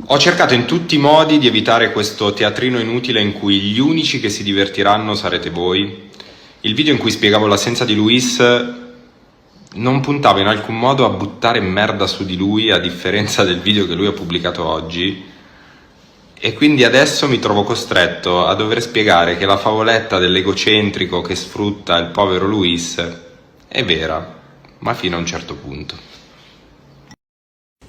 Ho cercato in tutti i modi di evitare questo teatrino inutile in cui gli unici che si divertiranno sarete voi. Il video in cui spiegavo l'assenza di Luis non puntava in alcun modo a buttare merda su di lui, a differenza del video che lui ha pubblicato oggi. E quindi adesso mi trovo costretto a dover spiegare che la favoletta dell'egocentrico che sfrutta il povero Luis è vera, ma fino a un certo punto.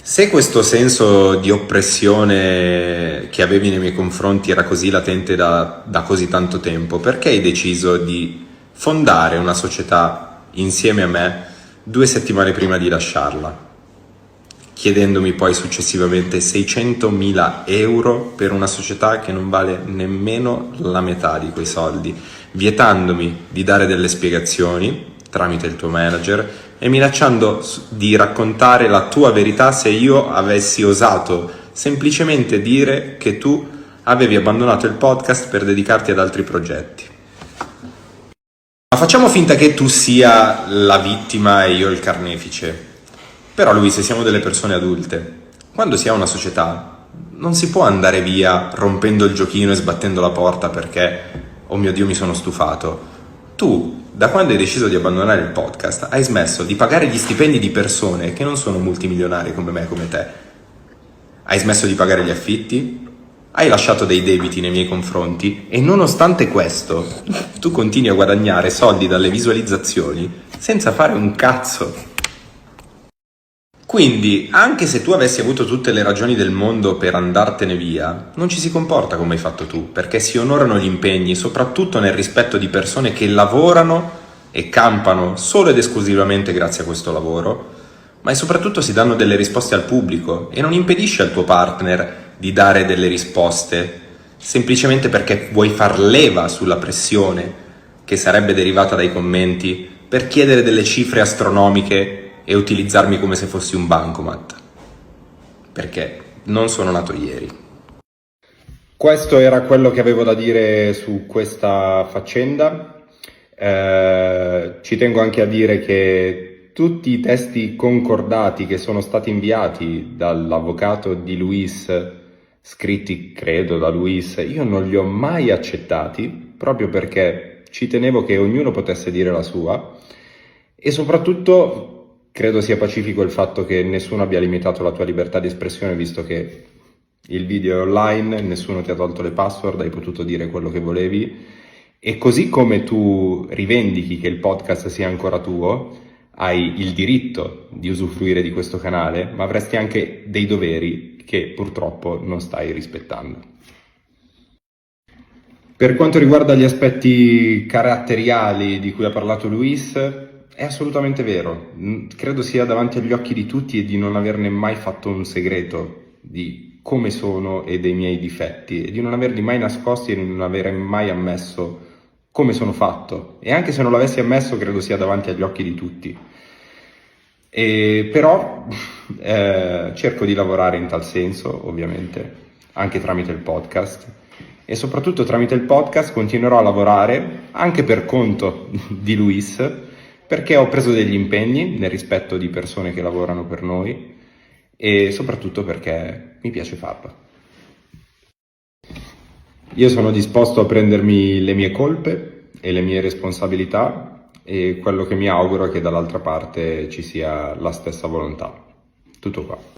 Se questo senso di oppressione che avevi nei miei confronti era così latente da così tanto tempo, perché hai deciso di fondare una società insieme a me 2 settimane prima di lasciarla, chiedendomi poi successivamente 600.000 euro per una società che non vale nemmeno la metà di quei soldi, vietandomi di dare delle spiegazioni tramite il tuo manager e minacciando di raccontare la tua verità se io avessi osato semplicemente dire che tu avevi abbandonato il podcast per dedicarti ad altri progetti. Ma facciamo finta che tu sia la vittima e io il carnefice. Però Luis, siamo delle persone adulte. Quando si ha una società non si può andare via rompendo il giochino e sbattendo la porta perché, oh mio Dio, mi sono stufato. Tu, da quando hai deciso di abbandonare il podcast, hai smesso di pagare gli stipendi di persone che non sono multimilionarie come me e come te. Hai smesso di pagare gli affitti, hai lasciato dei debiti nei miei confronti e nonostante questo tu continui a guadagnare soldi dalle visualizzazioni senza fare un cazzo. Quindi, anche se tu avessi avuto tutte le ragioni del mondo per andartene via, non ci si comporta come hai fatto tu, perché si onorano gli impegni, soprattutto nel rispetto di persone che lavorano e campano solo ed esclusivamente grazie a questo lavoro, ma soprattutto si danno delle risposte al pubblico e non impedisci al tuo partner di dare delle risposte semplicemente perché vuoi far leva sulla pressione che sarebbe derivata dai commenti per chiedere delle cifre astronomiche e utilizzarmi come se fossi un bancomat, perché non sono nato ieri. Questo era quello che avevo da dire su questa faccenda. Ci tengo anche a dire che tutti i testi concordati che sono stati inviati dall'avvocato di Luis, scritti credo da Luis, io non li ho mai accettati, proprio perché ci tenevo che ognuno potesse dire la sua e soprattutto credo sia pacifico il fatto che nessuno abbia limitato la tua libertà di espressione, visto che il video è online, nessuno ti ha tolto le password, hai potuto dire quello che volevi e così come tu rivendichi che il podcast sia ancora tuo, hai il diritto di usufruire di questo canale, ma avresti anche dei doveri che purtroppo non stai rispettando. Per quanto riguarda gli aspetti caratteriali di cui ha parlato Luis, è assolutamente vero, credo sia davanti agli occhi di tutti e di non averne mai fatto un segreto di come sono e dei miei difetti e di non averli mai nascosti e di non avere mai ammesso come sono fatto e anche se non l'avessi ammesso credo sia davanti agli occhi di tutti. Però cerco di lavorare in tal senso, ovviamente, anche tramite il podcast e soprattutto tramite il podcast continuerò a lavorare anche per conto di Luis, perché ho preso degli impegni nel rispetto di persone che lavorano per noi e soprattutto perché mi piace farlo. Io sono disposto a prendermi le mie colpe e le mie responsabilità e quello che mi auguro è che dall'altra parte ci sia la stessa volontà. Tutto qua.